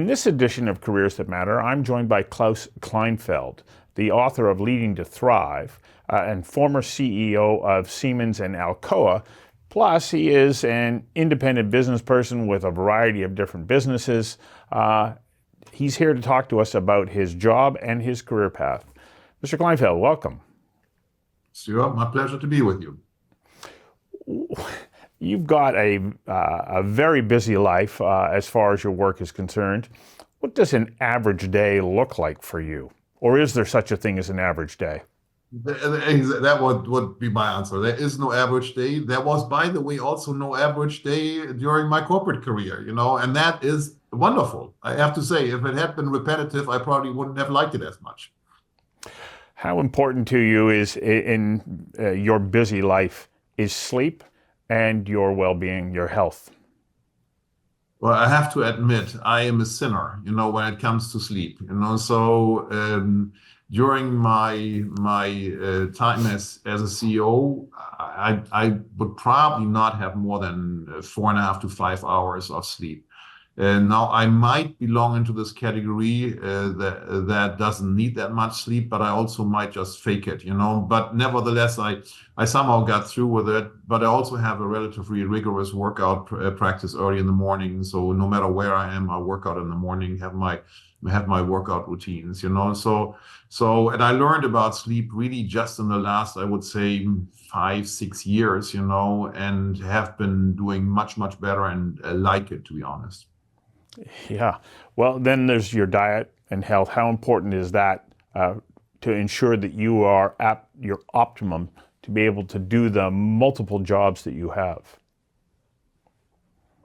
In this edition of Careers That Matter, I'm joined by Klaus Kleinfeld, the author of Leading to Thrive and former CEO of Siemens and Alcoa. Plus, he is an independent business person with a variety of different businesses. He's here to talk to us about his job and his career path. Mr. Kleinfeld, welcome. Stuart, my pleasure to be with you. You've got a very busy life as far as your work is concerned. What does an average day look like for you? Or is there such a thing as an average day? That would be my answer. There is no average day. There was, by the way, also no average day during my corporate career, and that is wonderful. I have to say, if it had been repetitive, I probably wouldn't have liked it as much. How important to you is in your busy life is sleep and your well-being, your health? Well, I have to admit, I am a sinner, when it comes to sleep. So during my time as a CEO, I would probably not have more than 4.5 to 5 hours of sleep. And now I might belong into this category that doesn't need that much sleep, but I also might just fake it, But nevertheless, I somehow got through with it. But I also have a relatively rigorous workout practice early in the morning. So no matter where I am, I work out in the morning, have my workout routines, So and I learned about sleep really just in the last, I would say, 5-6 years, and have been doing much better and like it, to be honest. Yeah. Well, then there's your diet and health. How important is that to ensure that you are at your optimum to be able to do the multiple jobs that you have?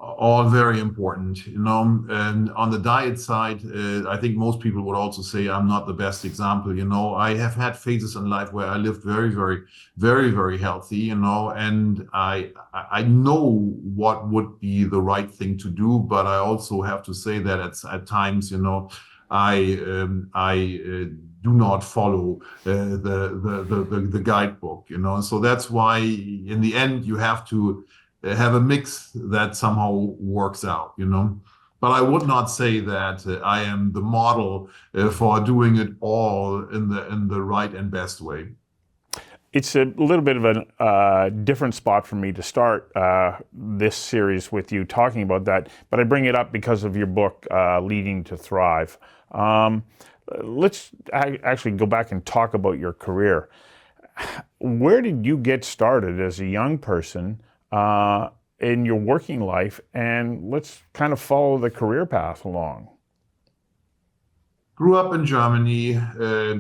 All very important, and on the diet side, I think most people would also say I'm not the best example. I have had phases in life where I lived very healthy, and I know what would be the right thing to do, but I also have to say that at times, I do not follow the guidebook, So that's why in the end you have to have a mix that somehow works out, But I would not say that I am the model for doing it all in the right and best way. It's a little bit of a different spot for me to start this series with you talking about that, but I bring it up because of your book, Leading to Thrive. Let's actually go back and talk about your career. Where did you get started as a young person in your working life, and let's kind of follow the career path along? Grew up in Germany.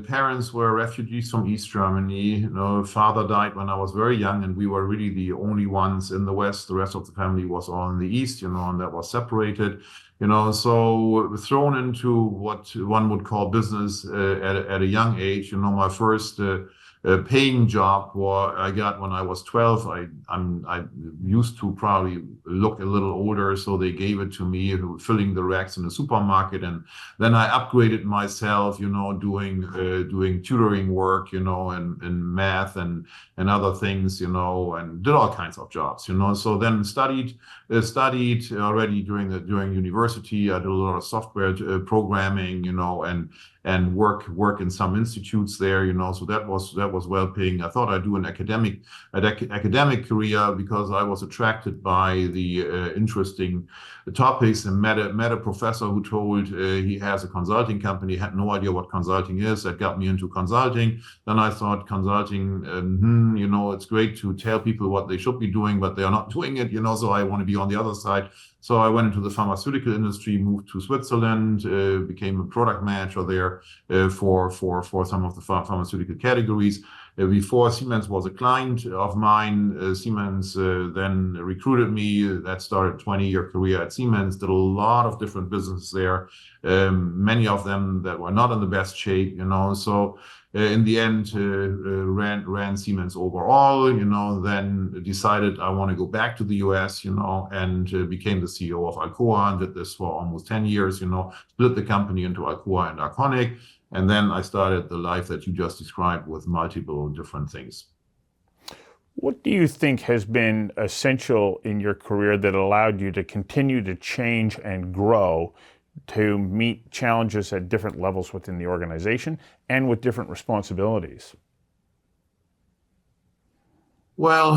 Parents were refugees from East Germany. Father died when I was very young, and we were really the only ones in the West. The rest of the family was all in the East, and that was separated. So thrown into what one would call business at a young age. My first paying job I got when I was 12. I used to probably look a little older, so they gave it to me, filling the racks in the supermarket, and then I upgraded myself, doing tutoring work, and math and other things, and did all kinds of jobs, So then studied already during university. I did a lot of software programming, and work in some institutes there, So that was well paying. I thought I'd do an academic career because I was attracted by the interesting topics, and met a professor who told he has a consulting company. Had no idea what consulting is. That got me into consulting. Then I thought consulting, it's great to tell people what they should be doing, but they are not doing it, So I want to be on the other side. So I went into the pharmaceutical industry, moved to Switzerland, became a product manager there for some of the pharmaceutical categories. Before Siemens was a client of mine, Siemens then recruited me. That started a 20-year career at Siemens. Did a lot of different businesses there, many of them that were not in the best shape, So in the end, ran Siemens overall, then decided I want to go back to the US, and became the CEO of Alcoa, and did this for almost 10 years, split the company into Alcoa and Arconic. And then I started the life that you just described with multiple different things. What do you think has been essential in your career that allowed you to continue to change and grow to meet challenges at different levels within the organization and with different responsibilities? Well,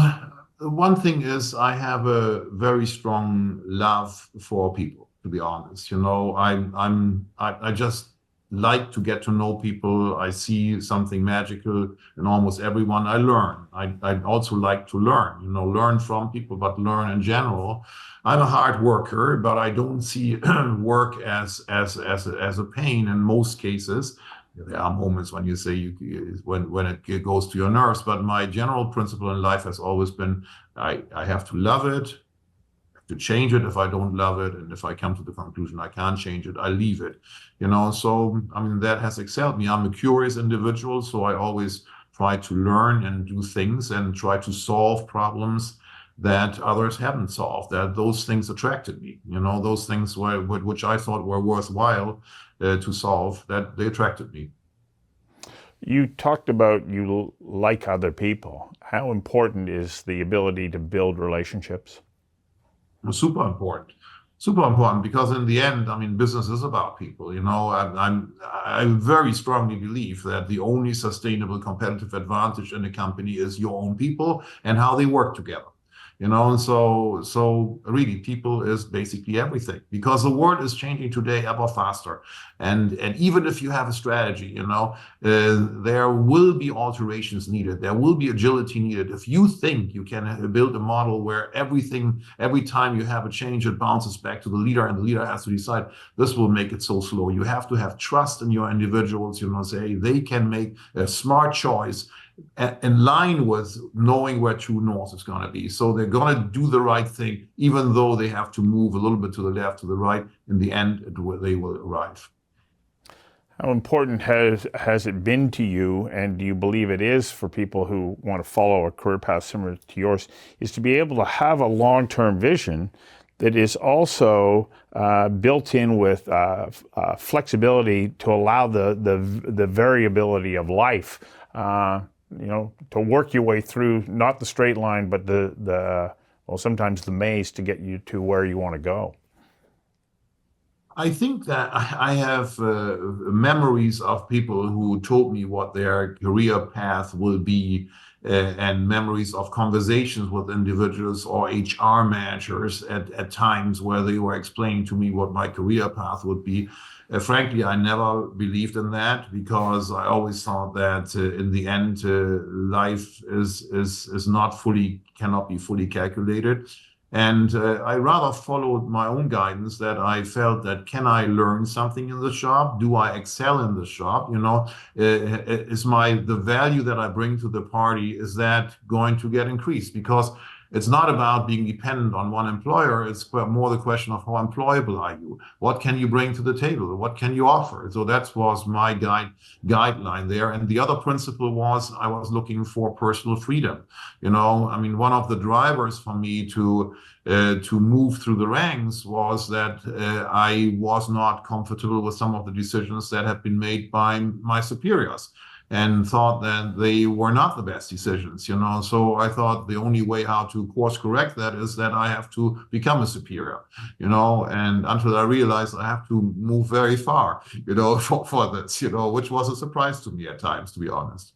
one thing is I have a very strong love for people, to be honest. I just like to get to know people. I see something magical in almost everyone. I learn. I also like to learn, learn from people, but learn in general. I'm a hard worker, but I don't see work as a pain in most cases. There are moments when you say when it goes to your nerves, but my general principle in life has always been I have to love it, to change it if I don't love it, and if I come to the conclusion I can't change it, I leave it. So I mean that has excelled me. I'm a curious individual, so I always try to learn and do things and try to solve problems that others haven't solved. That those things attracted me. Those things which I thought were worthwhile to solve, that they attracted me. You talked about you like other people. How important is the ability to build relationships? Super important. Super important, because in the end, I mean, business is about people. I very strongly believe that the only sustainable competitive advantage in a company is your own people and how they work together. So really, people is basically everything, because the world is changing today ever faster. And even if you have a strategy, there will be alterations needed. There will be agility needed. If you think you can build a model where every time you have a change, it bounces back to the leader and the leader has to decide, this will make it so slow. You have to have trust in your individuals, say they can make a smart choice in line with knowing where true north is going to be. So they're going to do the right thing, even though they have to move a little bit to the left, to the right. In the end, they will arrive. How important has it been to you, and do you believe it is for people who want to follow a career path similar to yours, is to be able to have a long-term vision that is also built in with flexibility to allow the variability of life, to work your way through not the straight line, but sometimes the maze to get you to where you want to go? I think that I have memories of people who told me what their career path will be, and memories of conversations with individuals or HR managers at times where they were explaining to me what my career path would be. Frankly, I never believed in that, because I always thought that in the end, life is cannot be fully calculated. And I rather followed my own guidance, that I felt that, can I learn something in the job? Do I excel in the job? Is the value that I bring to the party, is that going to get increased? Because it's not about being dependent on one employer. It's more the question of how employable are you? What can you bring to the table? What can you offer? So that was my guideline there. And the other principle was I was looking for personal freedom. One of the drivers for me to move through the ranks was that I was not comfortable with some of the decisions that had been made by my superiors, and thought that they were not the best decisions, So I thought the only way how to course correct that is that I have to become a superior, and until I realized I have to move very far, for this, which was a surprise to me at times, to be honest.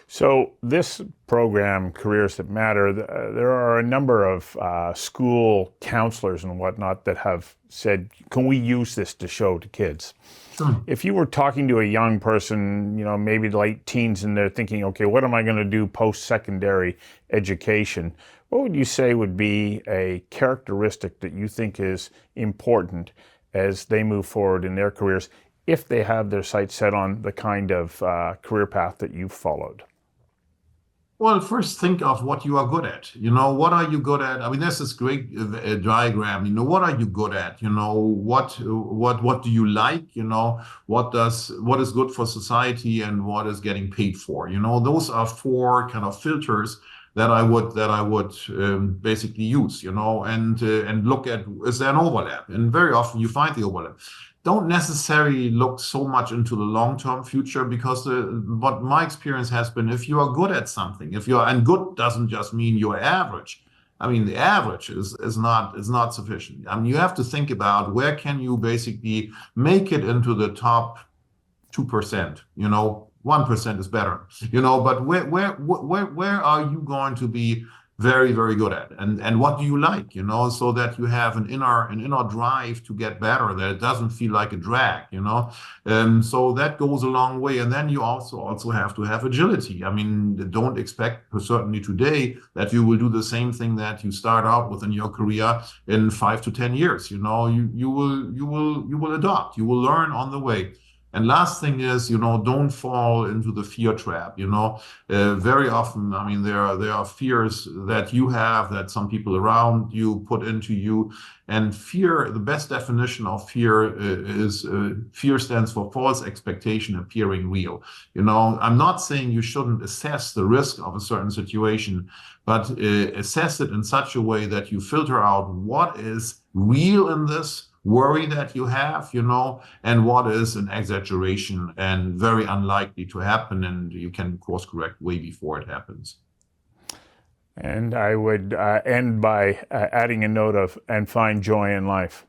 So this program, Careers That Matter, there are a number of school counselors and whatnot that have said, can we use this to show to kids? Sure. If you were talking to a young person, maybe late teens, and they're thinking, okay, what am I going to do post-secondary education? What would you say would be a characteristic that you think is important as they move forward in their careers, if they have their sights set on the kind of career path that you've followed? Well, first think of what you are good at. What are you good at? I mean, there's this great diagram. What are you good at? What do you like? What is good for society and what is getting paid for? Those are four kind of filters that I would basically use. And look at, is there an overlap? And very often you find the overlap. Don't necessarily look so much into the long-term future, because what my experience has been, if you are good at something, and good doesn't just mean you're average. I mean, the average is not sufficient. I mean, you have to think about where can you basically make it into the top 2%, 1% is better, but where are you going to be very, very good at? And what do you like, so that you have an inner drive to get better, that it doesn't feel like a drag, so that goes a long way. And then you also have to have agility. I mean, don't expect, certainly today, that you will do the same thing that you start out with in your career in 5 to 10 years. You will adopt, you will learn on the way. And last thing is, don't fall into the fear trap. Very often, I mean, there are fears that you have, that some people around you put into you. And fear, the best definition of fear is fear stands for false expectation appearing real. I'm not saying you shouldn't assess the risk of a certain situation, but assess it in such a way that you filter out what is real in this worry that you have, and what is an exaggeration and very unlikely to happen, and you can course correct way before it happens. And I would end by adding a note of, and find joy in life.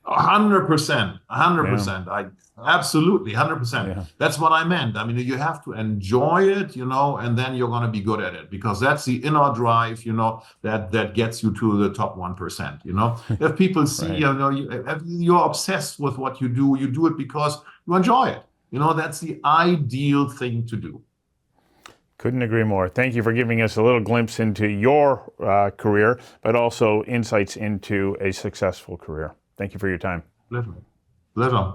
100%. I absolutely 100%. Yeah. That's what I meant. I mean, you have to enjoy it, and then you're going to be good at it, because that's the inner drive, that gets you to the top 1%. If people see, Right. You're obsessed with what you do it because you enjoy it. That's the ideal thing to do. Couldn't agree more. Thank you for giving us a little glimpse into your career, but also insights into a successful career. Thank you for your time. Pleasure.